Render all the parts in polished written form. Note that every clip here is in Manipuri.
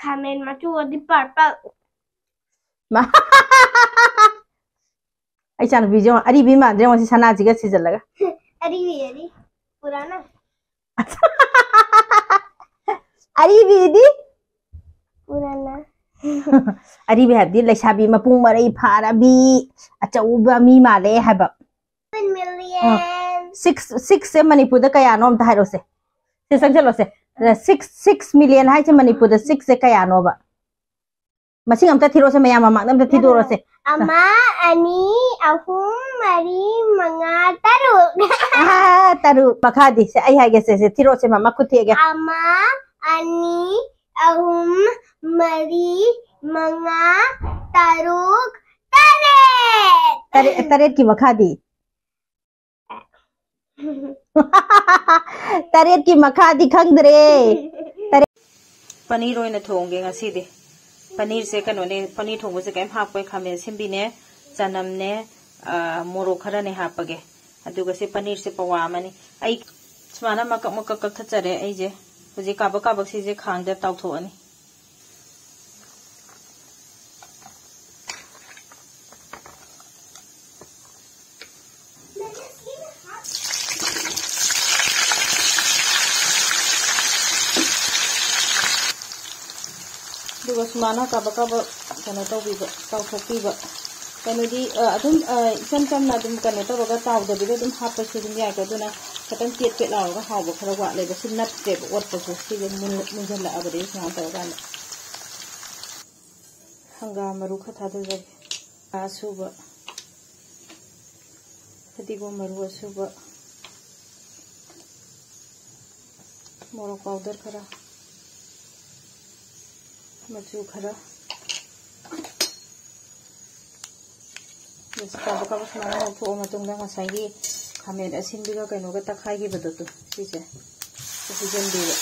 खामेन मचुदी पर्पल मा आई चान बीजो अरी भी मांद्रे वसी सना जिगा सीजन लगा अरी पुराना अरी भी दी पुराना अरी भी हदी लेसाबी मपुंग मरई फाराबी अचौबा मी माले हैबा 1 million 6 से मणिपुर दा कया नोम ता हाइरो से संग चलो से 6 million हाइ से मणिपुर दा 6 से कया नोबा मसिंग अमता थिरो से मया मामा अमता थिदोरो से अमा अनि अहुम मरी मंगा तरु मखादी से आई हागे से थिरो से मामा खुथेगे अमा अनि अहुम मरी मंगा तरुक तरेत की मखादी तरेत की मखादी खंगदरे पनीर ओइना थोंगे ngasi पनीर से कनोने पनीर थोंगो से कैम हापे खामे सिम्बी ने चनम ने मोरो खरा ने हापगे अदुगा से पनीर से पवा मनी आई स्माना मकक मकक थचरे आई जे हुजे काबक काबक से जे खांगदा ताउथोनी सुमाना काबा काबा कनो तौबीबा ताउथोपीबा कनोदी अदुम इचम चमना अदुम कनो तौरगा ताउदबिदा अदुम हापसु अदुम याइको अदुना खतन पेट पेट लाउगा हाउबा खरा वाटलेबा सि नत्तेब ओटपसु सिगे मुनजला अबदे सुमा तौगाना हंगाम मरु खथादजगे आसुबा फदिगो मरु असुबा मोरो पाउडर खरा मचू खरा काबा काबा सुमाना लौथोओ मतुंगदा ngसाइगी खामेन असिनबिगा कइनोगा तखाइगी बदतु सिसे सिजनबीबा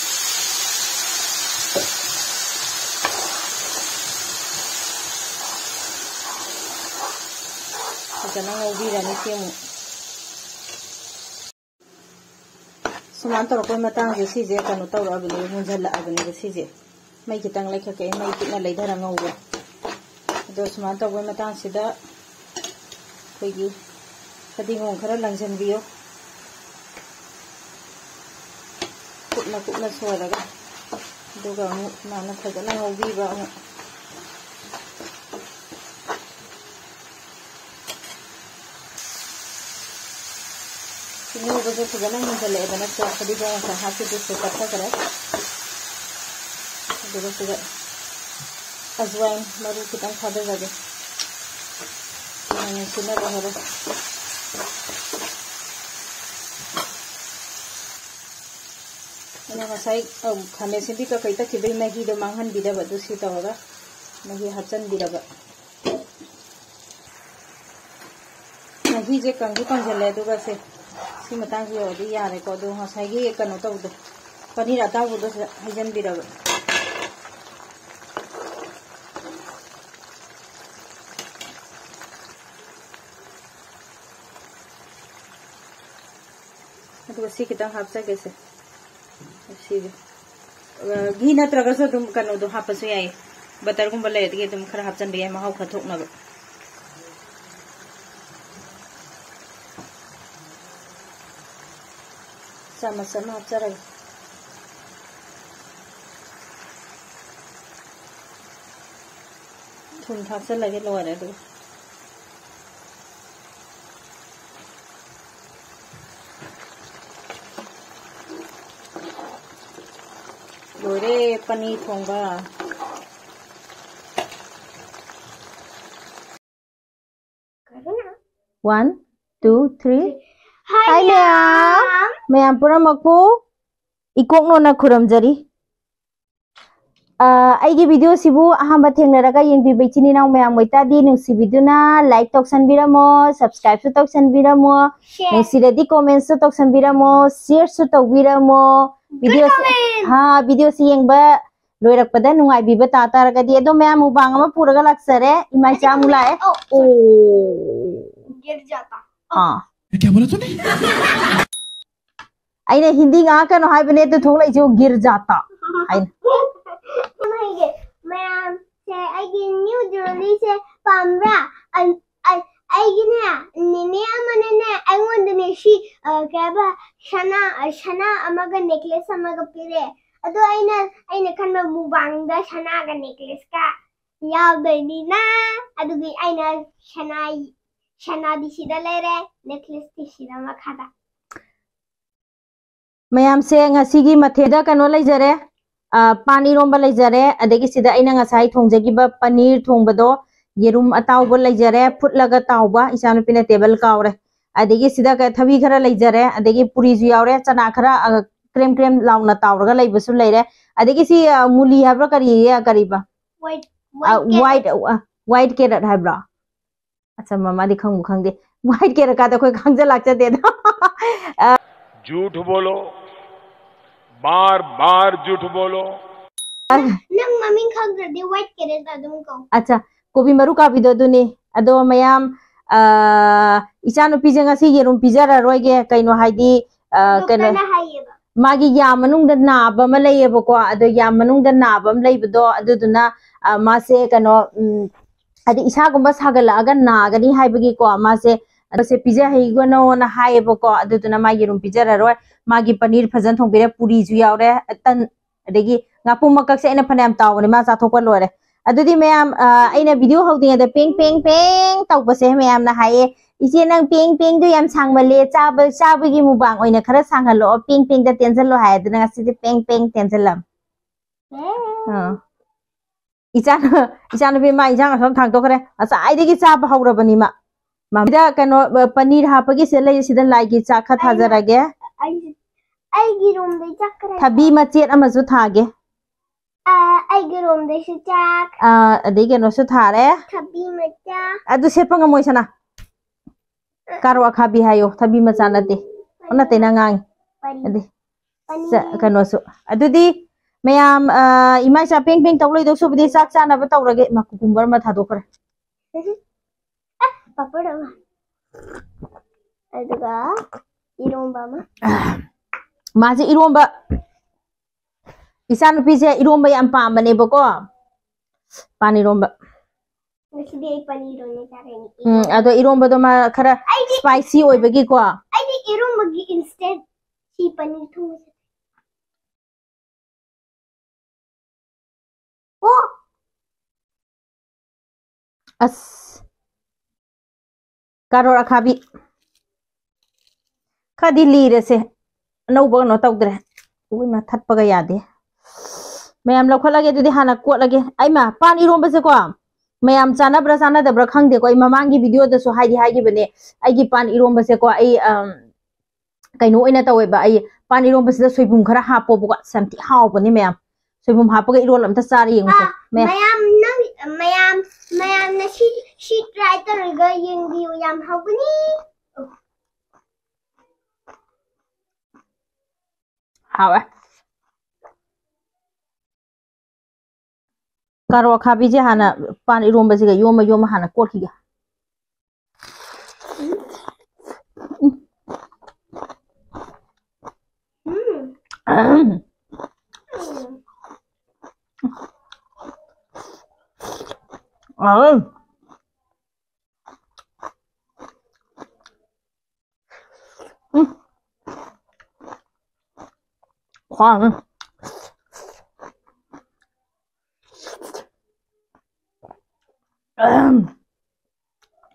फजना ngौबीरानि सेमु सुमान तौरको मतांग सिजे कनो तौरअबनि मुंझलअबनि सिजे मई खितंग लेखके मई कितना लेधरा ngौबा अदो सुमान तौबो मतांग सिदा खोगी फदिगों खरा लंजनबियो कुटना कुटना सोरगा दुगा माना फजना ngौबीबा ngौबा जो फजना मुंझले बना तो फदिगों सा हाथ से कट्टा करे दुगा अजवाइन मरु खितंग खादे जागे सिना बहरो अना ngसाइ खाने से भी कई तक बे मैगी दो मांगहन बिदब दु सि तवगा मैगी हचन बिदब मैगी जे कंगु कंजले दुगा से सि मतंग जे ओदी यारे को दो ngसाइ गी कनो तवदो पनीर अताबु दो हजन बिदब सी खितंग हापसगे से घी नत्रगसु अदुम कनो हापसु याय बटर गुंबा लेदगे अदुम खरा हापचनबे याय महाव खथोकनब चमच अमा हापचरगे थुम हापचलगे लोरे अदु लोरे पनीर थोंगा 1 2 3 हाय मैम पूरा मकू इकोकनो ना खुरमजरी आइगी वीडियो सिबु अहम थेंगनरगा येंबिबै चिनिनाव मैम मोइतादी नुसिबिदुना लाइक तोक्सनबिरमो सब्सक्राइब सु तोक्सनबिरमो नसिरदी कमेंट्स सु तोक्सनबिरमो शेयर सु तौबिरमो वीडियो हाँ वीडियो से येंबा लोइरकपदा नुंगाइबिबा तातारगदी एदो मैम मुबांग अमा पुरगा लाक्सरे इमाई चामु लाए ओ गिर जाता हाँ क्या बोला तूने आइने हिंदी गा कनो हाइबने तो थोला जो गिर जाता आइन shana amaga necklace amaga pire ado aina khanba mubangda shana ga necklace ka yaudani na adugi aina shana di sida lere necklace di sida makhada mayam se ngasigi matheda kano leijare pani romba leijare adegi sida aina ngasai thongjagiba paneer thongbado yerum atawba leijare phutlaga tawba isanu pina table kaure adegi sida ka thabi khara leijare adegi puri ju yaure chana khara krem launa tawraga leibasu leire adegi si muli habra kariba white carrot habra acha mama di khangde white carrot ka da koi khangja lakcha de झूठ बोलो बार बार झूठ बोलो nang maming khangre de white carrot adum ko acha kobi maru ka bido duni ado mayam isanu pijenga si yerum pijara roige kaino haidi kaino magi ya manung da na ba ma leye bako ado ya manung da na ba ma ley bido aduduna ma se kaino adi isa gumba sagala aga na gani haibagi ko ma se se pizza hai gono na hai bako aduduna ma yerum pijara roi magi paneer phajan thongbire puri ju yaure tan adegi ngapu makak se ena phanam tawne ma sa thokwa lore adudi mayam aina video hawding da ping tawbase mayam na haye ise nang ping do yam sangmale chabagi mubang oina khara sanghalo ping da tension lo haye duna ngasi ping tension lam ichana be ma ijang asam thang to khare asa ai degi chaba hawrabani ma mamida kano paneer hapagi se lay sida lai gi cha kha thajarage ai gi room de chakra thabi machet amasu thage ai gi room de su chak adege no su thare thabi macha adu sepanga moisana karo akhabi hayo thabi macha nate ona tena ngang ade kano su adudi mayam imai cha ping tawloi do su bidi sak chana ba tawrage ma kukumbar ma thado kare papada ma aduga iromba ma maje iromba isanu pise iromba yam pambane bako pani romba ngaside paneer ne tareni ado iromba do ma khara spicy oi bagi ko ai di iromba gi instead si paneer thu oh as karora khabi khadi lire se no ba no tawdre ui ma thatpaga yade mayam lokhalage dudi hana kotlage ai ma pan iromba se ko mayam chana dabra khangde ko mamangi video da so haigi bane ai gi pan iromba se ko ai kaino ina tawe ba ai pan iromba se soibum khara hapo bu samti haw bane mayam soibum hapaga irol amta sari yengse mayam na she try to riga yung view yam hawni hawa karo khabi je hana pan iromba se ga yoma hana korkiga khoan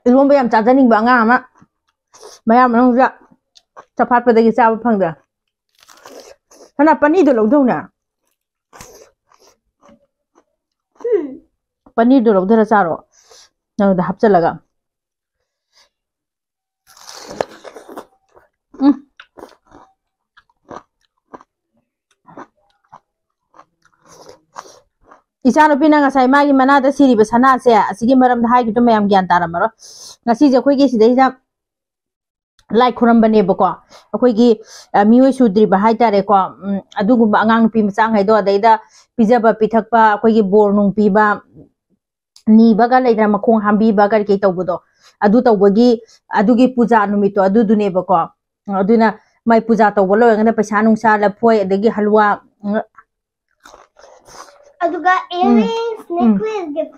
iromba yam chajaning ba nga ma mayam nang ja chaphat pa dagi chaw phang da hana pani do lodau na pani do lodara charo nang da hapchalaga isano pina ngasai magi manada siriba sana se asigi maram da haigu to mayam gyan taramaro ngasi je khoi gi sidai lai khuram bane bako akhoi gi mioi sudri ba hai tare ko adugu angang pi machang hai do daida pijaba pithakpa akhoi gi bor nung pi ba ni baga leidra makhong hambi baga ke tawbudo adu tawbagi adugi puja numito adu dune bako aduna mai puja tawbolo ngana paisa nung sa la phoi adagi halwa aduga earrings necklace gift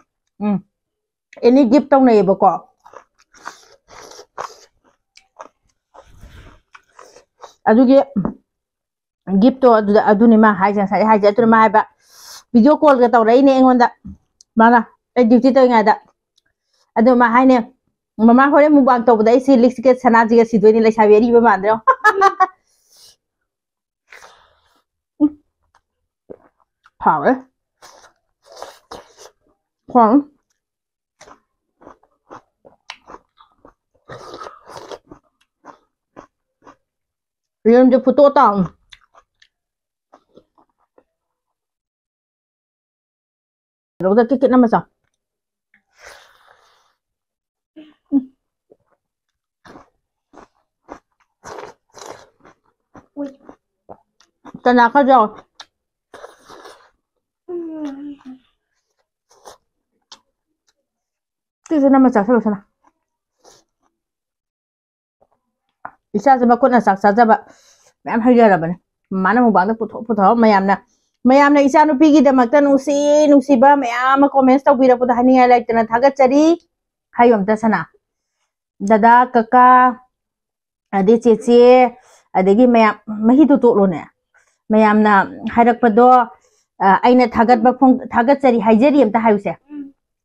any gift tong nei bako adugi gift तो अदुनी मा हाय जंग साइ हाय जे अदुनी मा हाय बा वीडियो कॉल का तौर रही ने एंगोंदा माना ए ड्यूटी तो गादा अदु मा हाय ने ममा होरे मुबांग तो बदai सी लिक्स के सना जी के सिदोनी लेसाबी री बा मानद्रो हावे खों रियम जो फोटो ताऊ रोदा के कितना मसा तना का जाओ किसी ना मचा चलो सना इसा से मकुना साक्षा जब मैम हाइजरबने माना मुबांग पुथो मयामना इसा नुपी की दमकता नुसीबा मयाम कमेंट्स तौबिरपुद हानिया लाइतना थागतचरी हायोमता सना दादा कका अदे चेचे अदगी मयाम मही तो तोलोने मयामना हाइरकपदो आइना थागतचरी हाइजरी अमता हायुसे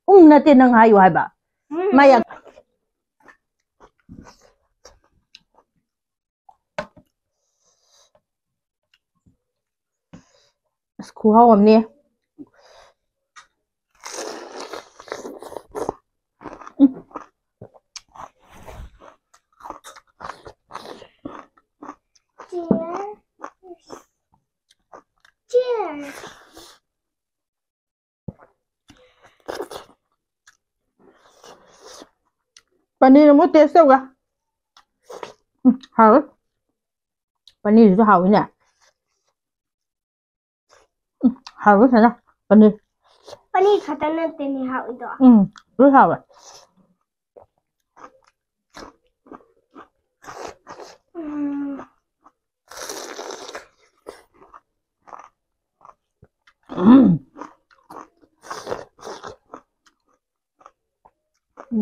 नते नंग हायु हाइबा माया खुहाव हमने पनीर मो टेस्ट होगा हाँ पनीर तो हाउ ना हाउ है ना पनीर खतरनाक तेने हाउ दो तो हाउ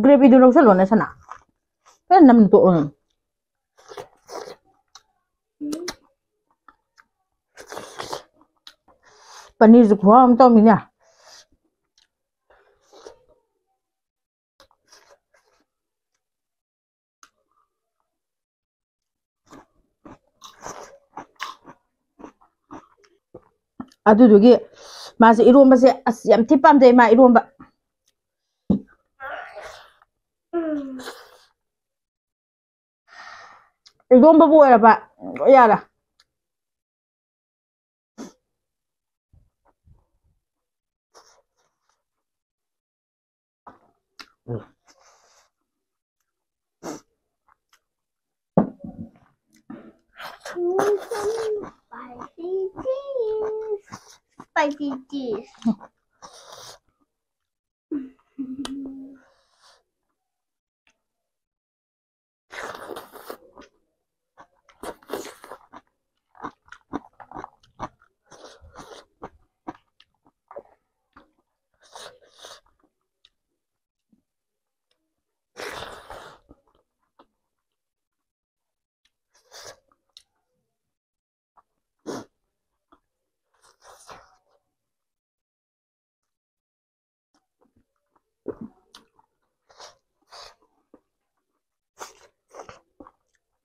ग्रेवी दो लोग से लोने सना तो नम तो पनीर जो खुआ हम तो मिला अदुदुगी मासे इरोंबा से अस याम थि पामजै मा इरोंबा इरोंबा बो ओइरबा यारा Spicy cheese.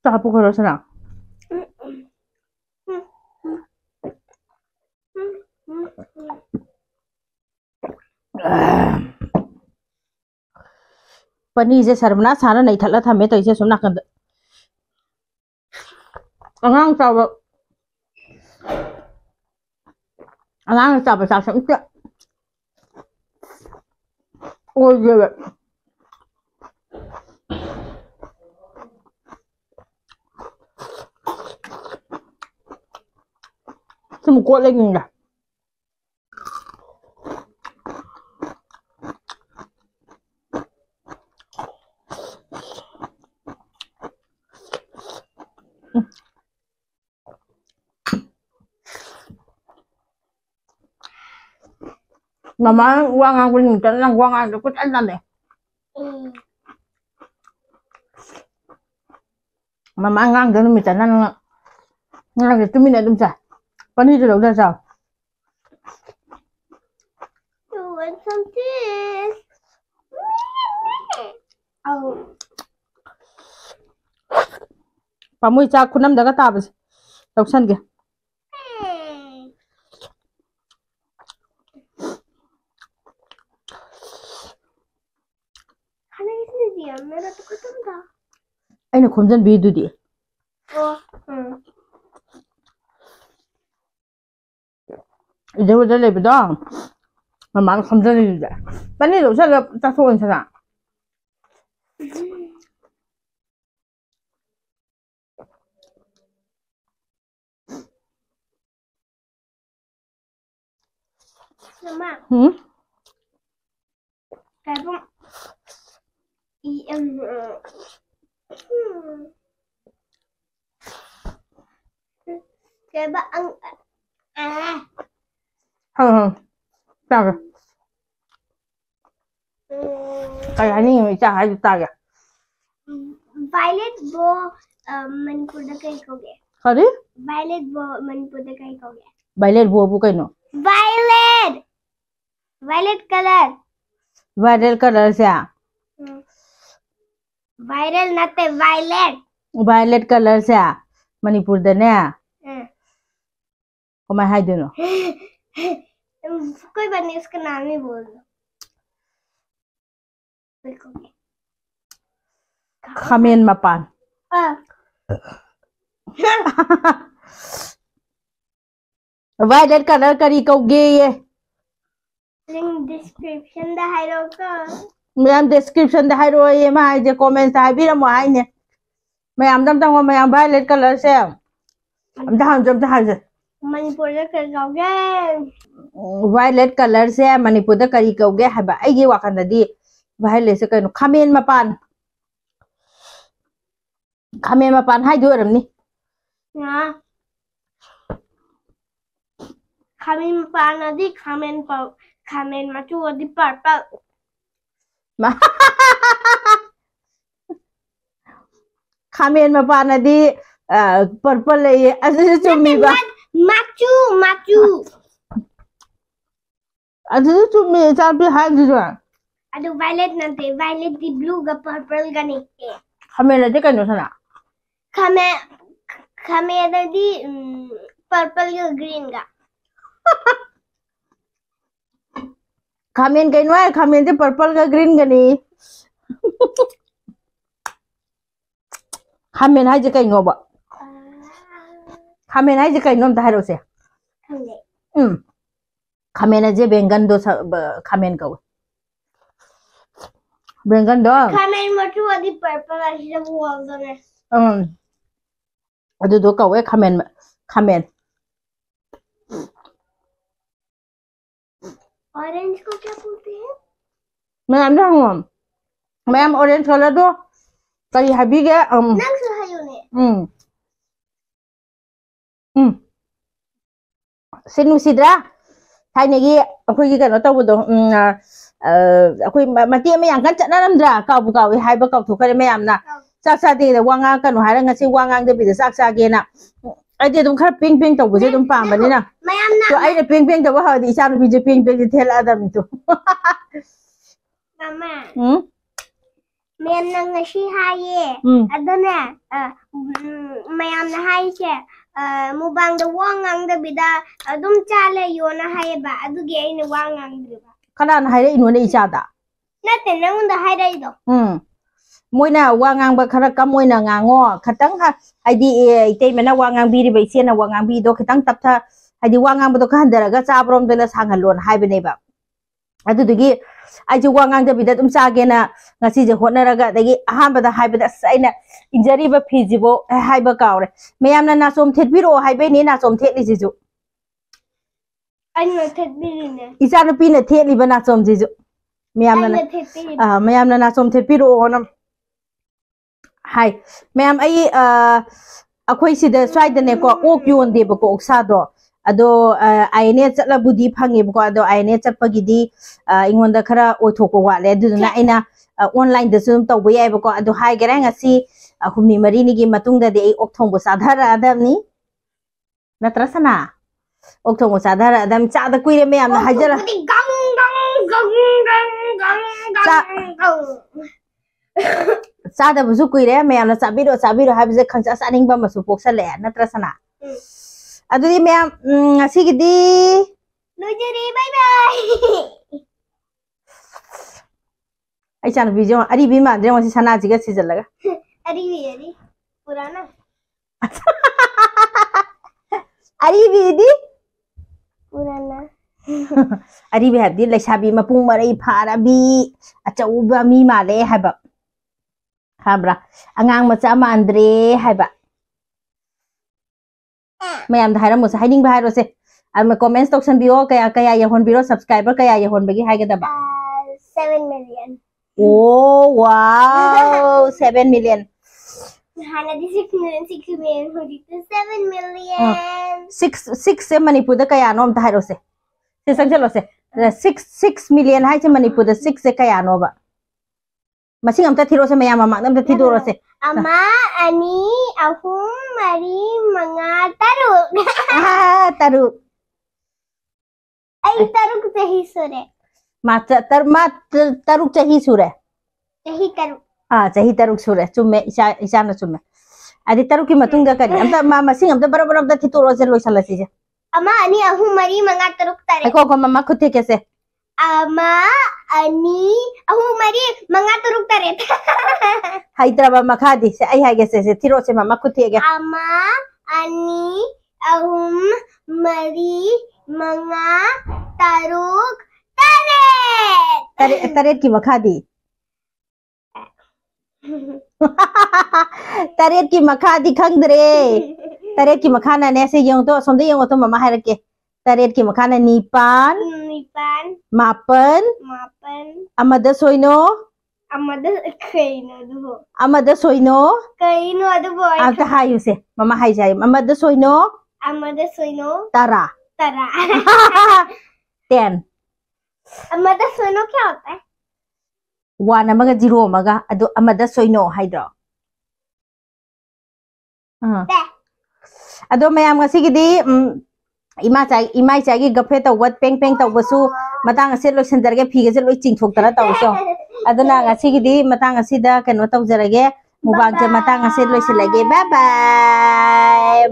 Tapo ko sana paneer से सरमना सारा नहीं थला था मैं तो इसे सुना कर अंगांग चाव चाव समझ ओ ये तुम को लेंगे Mama quăng ăn quên mình chân quăng ăn được có tránh ra này Mama ăn cho nó mình chân ăn được tôi mình lại đúng chưa Pani được đâu ra sao? You want some this? Oh. Pamui cha khunam daga ta bas. Tau san ge. खाना किसने दिया मेरा तो खत्म था Ai na khomjan bi du di. Ide wo dale bi da. Mama khomjan ni da. Pani đâu sa ga ta so on sa. Mama cái bông cái bạn Ta ga. Kaya ni mi cha hai ta ga. Violet वो मनपुर दा कहीं को गया Kari? Violet वो मनपुर दा कहीं को गया Violet bo bu kai no. Violet color Violet color se a. viral natte violet Violet color se a. Manipur da ne. Ko mai hai du no. कोई बात नहीं उसका नाम ही बोल दो Khamen mapan. Violet color kari ko ge ye. link description da hai ro ko Mayam description da hai ro ye ma hai je comment hai bi ra mo hai ne. Mayam dam dam mayam violet color se. Am da ham jam da hai je. Manipur da kar gaoge Violet color se Manipur da kari ko ge hai ba ai ge wakan da di violet se kai no khamen mapan. Khamen mapan hai du ram ni. na khamen pana di khamen machu di purple Khamen mapan na di purple le asu chumi ba. machu Asu chumi cha bi hai du ra. adu violet nante violet di blue ga purple ga ni Khamen la je kai no sana. khamen da di purple ga green ga Khamen kai no hai khamen je purple ga green ga ni. Khamen hai je kai ngo ba. Khamen hai je kai nom ta hai ro se. Khamen je bengan do khamen ka. Bengan do. khamen machu di purple a shi wall da ne Adu do ka we khamen. orange को क्या बोलते हैं Mayam da ngom. Mayam orange color do. Kari habi ge nang su hayo ne Sinu sidra. Thai ne gi akoi gi ka no taw do akoi mati me yang kan chana nam dra ka bu ka we hai ba ka thu ka mayam na. Sak sa de da wanga ka no hai ra ngasi wanga de bi da sak sa ge na. Ai de dum khar ping taw bu je dum pam ba ni na. mayam na To ai de ping taw ba ha di sa bi je ping de thel adam to. mama mayam na ngashi haye adana mayam na haye che mubang da wangang da bida adum chale yo na haye ba adu ge ina wangang de ba Kana na hai ra inu ne icha da. natte nang da hai dai do Moina wangang ba khara ka moina ngango khatang ha haidi itei mena wangang bi ri bai se na wangang bi do khatang tap tha haidi wangang ba do khan dara ga cha brom de la sangal lon hai bene ba adu digi ai ju wangang da bi da tum cha ge na ngasi je hotna ra ga dagi aham ba da hai ba da saina injury ba physibo hai ba kaure mayam na som thet bi ro hai be ni na som thet li ji ju anh nói thật đi nè isa no pi na thet li ba na som ji ju mayam anh na nói thật đi mayam na som thet pi ro nam hai mayam ai akhoi sida swai da ne ko ok yon de ba ko oksa do ado aine chatla budi phangi ba ko ado aine chapagi di ingon da khara othoko wa le du na aina online da sum taw ba yai ba ko ado hai gerang asi humni mari ni gi matung da de ai ok thong bo sadhara adam ni natrasana ꯑꯣꯛ ꯊꯣꯡꯕ ꯆꯥꯗꯔꯛꯑꯗꯝ ꯆꯥꯗ ꯀꯨꯏꯔꯦ ꯃꯌꯥꯝꯅ ꯍꯥꯏꯖꯔ ꯆꯥꯗꯕꯁꯨ ꯀꯨꯏꯔꯦ ꯃꯌꯥꯝꯅ ꯆꯥꯕꯤꯔꯣ ꯆꯥꯕꯤꯔꯣ ꯍꯥꯏꯕꯁꯦ ꯈꯪꯆꯥ ꯆꯥꯅꯤꯡꯕ ꯑꯃꯁꯨ ꯄꯣꯛꯁꯜꯂꯛꯑꯦ ꯅꯠꯇ꯭ꯔ ꯁꯅꯥ ꯑꯗꯨꯗꯤ ꯃꯌꯥꯝ ꯉꯁꯤꯒꯤꯗꯤ ꯂꯣꯏꯖꯔꯦ ꯕꯥꯏ ꯕꯥꯏ ꯑꯩ ꯆꯥꯅꯨꯄꯤꯁꯦ ꯑꯔꯤꯕꯤ ꯃꯥꯟꯗ꯭ꯔꯦ ꯉꯁꯤ ꯁꯅꯥꯁꯤꯒ ꯁꯤꯖꯜꯂꯒ ꯑꯔꯤꯕꯤ पुराना ꯑꯔꯤꯕꯤꯗꯤ पुराना ꯑꯔꯤꯕꯤ ꯍꯥꯏꯕꯗꯤ ꯂꯩꯁꯥꯕꯤ ꯃꯄꯨꯡ ꯃꯔꯩ ꯐꯥꯔꯕꯤ ꯑꯆꯧꯕ ꯃꯤ ꯃꯥꯜꯂꯦ ꯍꯥꯏꯕ ꯈꯪꯕ꯭ꯔꯥ ꯑꯉꯥꯡ ꯃꯆꯥ ꯃꯥꯟꯗ꯭ꯔꯦ ꯍꯥꯏꯕ ꯃꯌꯥꯝꯗ ꯍꯥꯏꯔꯝꯃꯣꯁꯦ ꯍꯥꯏꯅꯤꯡꯕ ꯍꯥꯏꯔꯣꯁꯦ ꯀꯣꯃꯦꯟꯠ ꯇꯧꯁꯟꯕꯤꯌꯣ ꯀꯌꯥ ꯀꯌꯥ ꯌꯧꯍꯟꯕꯤꯔꯣ ꯁꯕꯁꯀ꯭राꯏꯕꯔ ꯀꯌꯥ ꯌꯧꯍꯟꯕꯒꯤ ꯍꯥꯏꯒꯗꯕ 7 million Oh wow 7 million Hana 6 million 6 million hojikta 7 million 6 se Manipur da kaya no amta hairose se sangjalo se 6 million hai se Manipur da 6 se kaya no ba masing amta thiro se mayam ma amta thidoro se ama ani ahum mari manga taruk taruk ai taruk chahi sore ma taruk chahi sure chahi taruk chahi taruk sure chumme isa na chumme adi taruk ki matung da kari amta ma masing amta barabar amta thidoro se loisala si ama ani ahum mari manga taruk tare ko mama khuthe kese ama ani ahum mari manga taruk tare Hyderabad makhadi se ai hage se thiro se mama khuthe ge ama ani ahum mari manga taruk taret ki makhadi taret ki makhadi khangdre taret ki makhana ne se yong to somde yong to mama hairake taret ki makhana nipan mapan amada soino amada kaino dubo amada soino kaino dubo amta hayu se mama hai jai amada soino tara 10 amada soino क्या होता है 1 amaga 0 amaga adu amada soino haidro ado mayam ngasigidi ima chai gi gaphe tawba peng peng tawbasu matang ase loisandarge phige se loi chingthokdara tawso aduna ngasigidi matang asida keno tawjarage mubang je matang ase loisalage bye bye